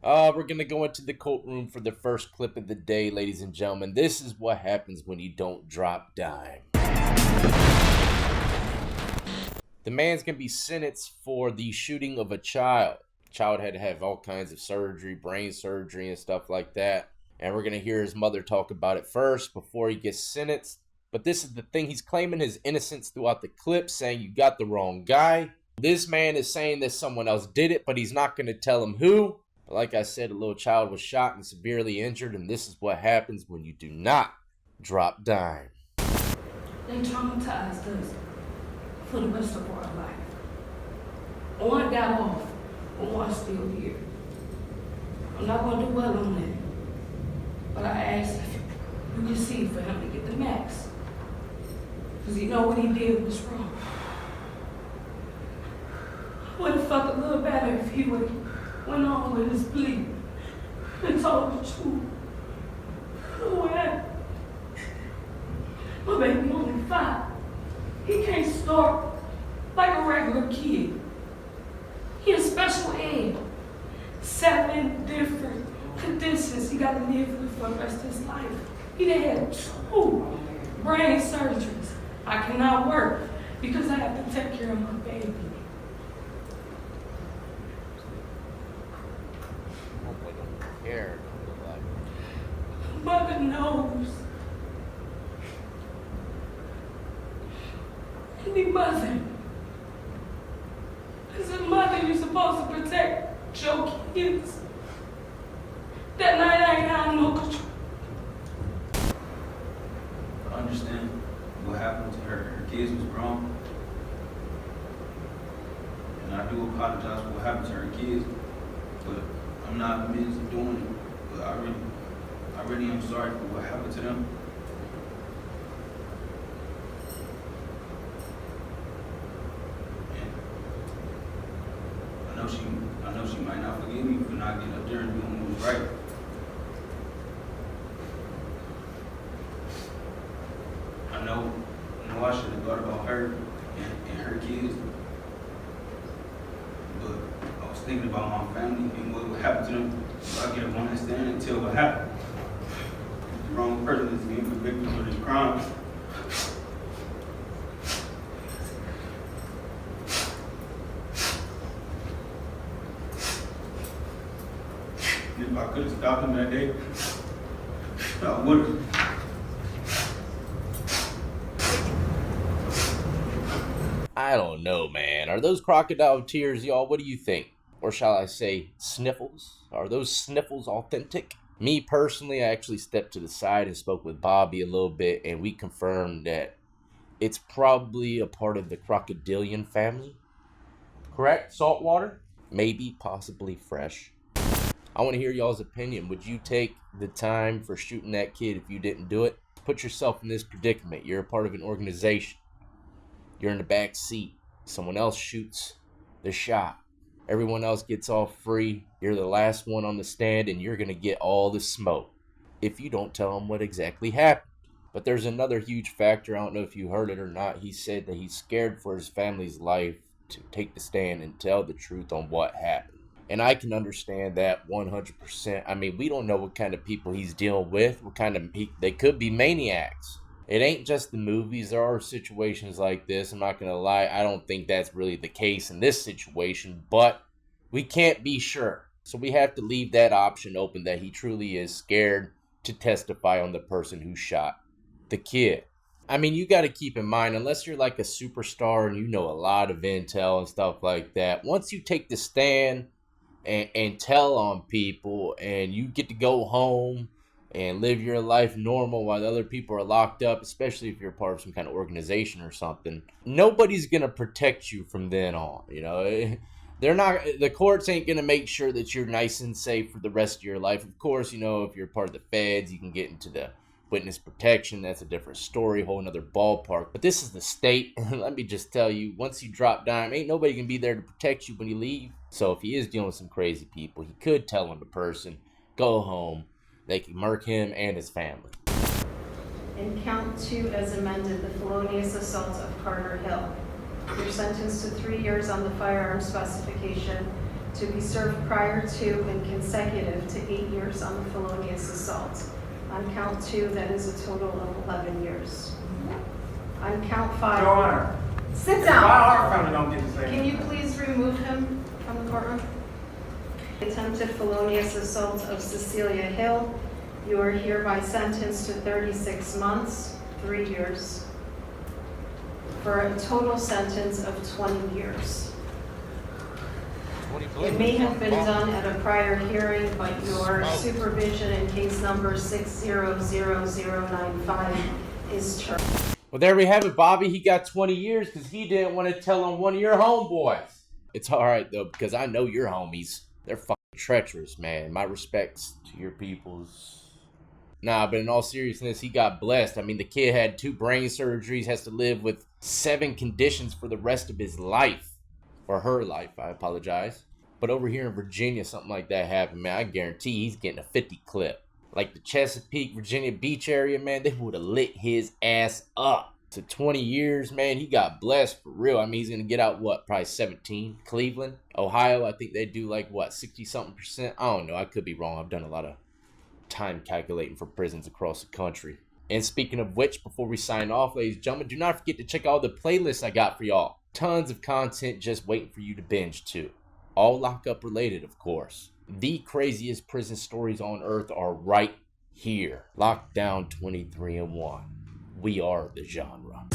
We're gonna go into the courtroom for the first clip of the day, ladies and gentlemen. This is what happens when you don't drop dime. The man's gonna be sentenced for the shooting of a child. Child had to have all kinds of surgery, brain surgery and stuff like that. And we're gonna hear his mother talk about it first before he gets sentenced. But this is the thing, he's claiming his innocence throughout the clip, saying you got the wrong guy. This man is saying that someone else did it, but he's not gonna tell him who. But like I said, a little child was shot and severely injured, and this is what happens when you do not drop dime. They traumatized us for the rest of our life. One got off, but one's still here. I'm not going to dwell on that. But I asked if you could see for him to get the max. Because you know what he did was wrong. I would have felt a little better if he would have went on with his plea and told the truth. Well, my baby only 5. He can't start like a regular kid. He in special ed. 7 different conditions he got to live with for the rest of his life. He done had 2 brain surgeries. I cannot work because I have to take care of my baby. Mother knows. Any mother. As a mother, you're supposed to protect your kids. That night I ain't had no control. I understand what happened to her. Her kids was wrong. And I do apologize for what happened to her kids. But I'm not admitting to doing it. But I really am sorry for what happened to them. And I know she might not forgive me for not getting up there and doing what was right. I know I should have thought about her and her kids. But I was thinking about my family and what would happen to them if I get up on that stand and tell what happened. The wrong person is being convicted for this crime. And if I could have stopped him that day, I would have. I don't know, man. Are those crocodile tears, y'all? What do you think? Or shall I say sniffles? Are those sniffles authentic? Me personally, I actually stepped to the side and spoke with Bobby a little bit, and we confirmed that it's probably a part of the crocodilian family. Correct? Saltwater? Maybe, possibly fresh. I want to hear y'all's opinion. Would you take the time for shooting that kid if you didn't do it? Put yourself in this predicament. You're a part of an organization. You're in the back seat. Someone else shoots the shot. Everyone else gets off free. You're the last one on the stand, and you're going to get all the smoke if you don't tell them what exactly happened. But there's another huge factor. I don't know if you heard it or not. He said that he's scared for his family's life to take the stand and tell the truth on what happened. And I can understand that 100%. I mean, we don't know what kind of people he's dealing with. They could be maniacs. It ain't just the movies. There are situations like this. I'm not going to lie. I don't think that's really the case in this situation, but we can't be sure. So we have to leave that option open that he truly is scared to testify on the person who shot the kid. I mean, you got to keep in mind, unless you're like a superstar and you know a lot of intel and stuff like that, once you take the stand and tell on people and you get to go home and live your life normal while the other people are locked up, especially if you're part of some kind of organization or something, nobody's going to protect you from then on. The courts ain't going to make sure that you're nice and safe for the rest of your life. Of course, if you're part of the feds, you can get into the witness protection. That's a different story, whole another ballpark. But this is the state. Let me just tell you, once you drop dime, ain't nobody going to be there to protect you when you leave. So if he is dealing with some crazy people, he could tell on the person, go home. They can murk him and his family. In count 2 as amended, the felonious assault of Carter Hill. You're sentenced to 3 years on the firearm specification to be served prior to and consecutive to 8 years on the felonious assault. On count 2, that is a total of 11 years. On count 5. Your Honor. Sit Why down. our family don't get the same? Can you please remove him from the courtroom? Attempted felonious assault of Cecilia Hill. You are hereby sentenced to 36 months, 3 years, for a total sentence of 20 years. It may have been done at a prior hearing, but your supervision in case number 6000095 is terminated. Well, there we have it, Bobby. He got 20 years because he didn't want to tell on one of your homeboys. It's all right, though, because I know your homies. They're fucking treacherous, man. My respects to your peoples. Nah, but in all seriousness, he got blessed. I mean, the kid had 2 brain surgeries, has to live with 7 conditions for the rest of his life. Or her life, I apologize. But over here in Virginia, something like that happened, man. I guarantee he's getting a 50 clip. Like the Chesapeake, Virginia Beach area, man, they would have lit his ass up. To 20 years, man, he got blessed for real. I mean, he's going to get out, what, probably 17? Cleveland, Ohio, I think they do like, what, 60-something%? I don't know. I could be wrong. I've done a lot of time calculating for prisons across the country. And speaking of which, before we sign off, ladies and gentlemen, do not forget to check out the playlists I got for y'all. Tons of content just waiting for you to binge to. All lockup related, of course. The craziest prison stories on earth are right here. Lockdown 23-1. We are the genre.